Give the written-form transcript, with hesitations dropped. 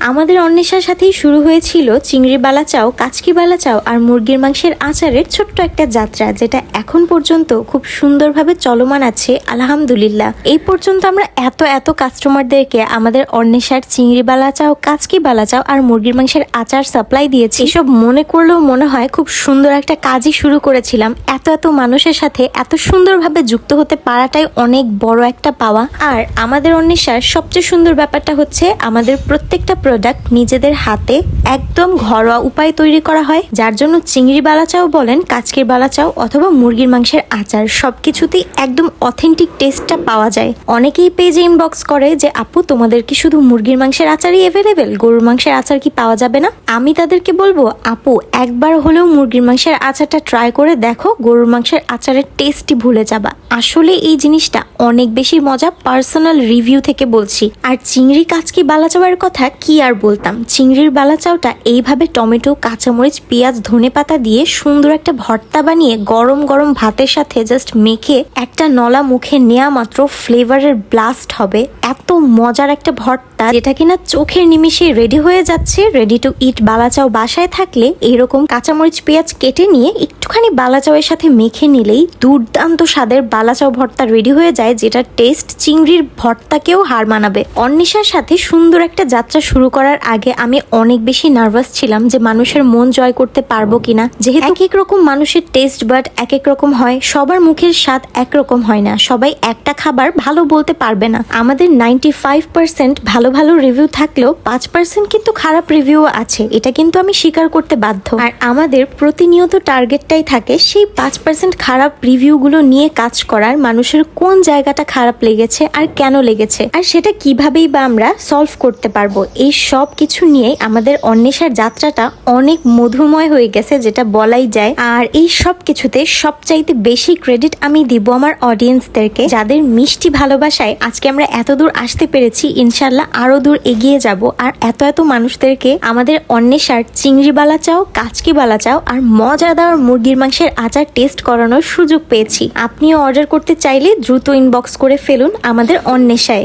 আমাদের অন্বেষার সাথেই শুরু হয়েছিল চিংড়ি বালা চাও, কাচকি বালা চাও আর মুরগির মাংসের আচারের ছোট্ট একটা যাত্রা, যেটা এখন পর্যন্ত খুব সুন্দরভাবে চলমান আছে আলহামদুলিল্লাহ। এই পর্যন্ত আমরা এত কাস্টমারদেরকে আমাদের অন্বেষার চিংড়ি বালা চাও, কাচকি বালা চাও আর মুরগির মাংসের আচার সাপ্লাই দিয়েছি। এসব মনে করলেও মনে হয় খুব সুন্দর একটা কাজই শুরু করেছিলাম। এত মানুষের সাথে এত সুন্দরভাবে যুক্ত হতে পারাটাই অনেক বড় একটা পাওয়া। আর আমাদের অন্বেষার সবচেয়ে সুন্দর ব্যাপারটা হচ্ছে আমাদের প্রত্যেকটা প্রোডাক্ট নিজেদের হাতে একদম ঘরোয়া উপায়ে তৈরি করা হয়, যার জন্য চিংড়ি বালা চাও বলেন, কাচকির বালা চাও অথবা মুরগির মাংসের আচার সবকিছুতেই একদম অথেন্টিক টেস্টটা পাওয়া যায়। অনেকেই পেজে ইনবক্স করে যে আপু তোমাদের কি শুধু মুরগির মাংসের আচারই অ্যাভেলেবেল, গরুর মাংসের আচার কি পাওয়া যাবে না? আমি তাদেরকে বলবো আপু একবার হলেও মুরগির মাংসের আচারটা ট্রাই করে দেখো, গরুর মাংসের আচারের টেস্টই ভুলে যাবা। আসলে এই জিনিসটা অনেক বেশি মজা, পার্সোনাল রিভিউ থেকে বলছি। আর চিংড়ি কাচকি বালা চাওয়ার কথা কি আর বলতাম, চিংড়ির বালা চাওটা এইভাবে টমেটো, কাঁচামরিচ, পেঁয়াজ, ধনেপাতা দিয়ে সুন্দর একটা ভর্তা বানিয়ে গরম গরম ভাতের সাথে জাস্ট মেখে একটা নলা মুখে নেওয়া মাত্র ফ্লেভারের ব্লাস্ট হবে। এত মজার একটা ভর্তা যেটা কিনা চোখের নিমিষে রেডি হয়ে যাচ্ছে। রেডি টু ইট বালা চাও বাসায় থাকলে এরকম কাঁচামরিচ পেঁয়াজ কেটে নিয়ে একটুখানি বালা চাওয়ের সাথে মেখে নিলেই দুর্দান্ত স্বাদের বালা চাও ভর্তা রেডি হয়ে যায়, যেটা টেস্ট চিংড়ির ভর্তাকেও হার মানাবে। অন্বেষার সাথে সুন্দর একটা যাত্রা শুরু করার আগে আমি অনেক বেশি নার্ভাস ছিলাম যে মানুষের মন জয় করতে পারবো কিনা, যেহেতু এক রকম মানুষের টেস্ট বাট এক রকম হয়, সবার মুখের স্বাদ একরকম হয় না, সবাই একটা খাবার ভালো বলতে পারবে না। আমাদের 95% ভালো রিভিউ থাকলেও 5% কিন্তু খারাপ রিভিউ আছে, এটা কিন্তু আমি স্বীকার করতে বাধ্য। আর আমাদের প্রতিনিয়ত টার্গেটটাই থাকে সেই 5% খারাপ রিভিউগুলো নিয়ে কাজ করার, মানুষের কোন জায়গাটা খারাপ লেগেছে আর কেন লেগেছে আর সেটা কিভাবেই বা আমরা সলভ করতে পারবো। এই সব কিছু নিয়েই আমাদের অন্বেষার যাত্রাটা অনেক মধুময় হয়ে গেছে, যেটা বলাই যায়। আর এই সব কিছুতে সবচাইতে বেশি ক্রেডিট আমি দিব আমার অডিয়েন্সদেরকে, যাদের মিষ্টি ভালোবাসায় আজকে আমরা এত দূর আসতে পেরেছি। ইনশাল্লাহ আরো দূর এগিয়ে যাব। আর এত মানুষদেরকে আমাদের অন্বেষার চিংড়ি বালা চাও, কাচকি বালা চাও আর মজাদার মুরগির মাংসের আচার টেস্ট করানোর সুযোগ পেয়েছি। আপনিও অর্ডার করতে চাইলে দ্রুত ইনবক্স করে ফেলুন আমাদের অন্বেষায়।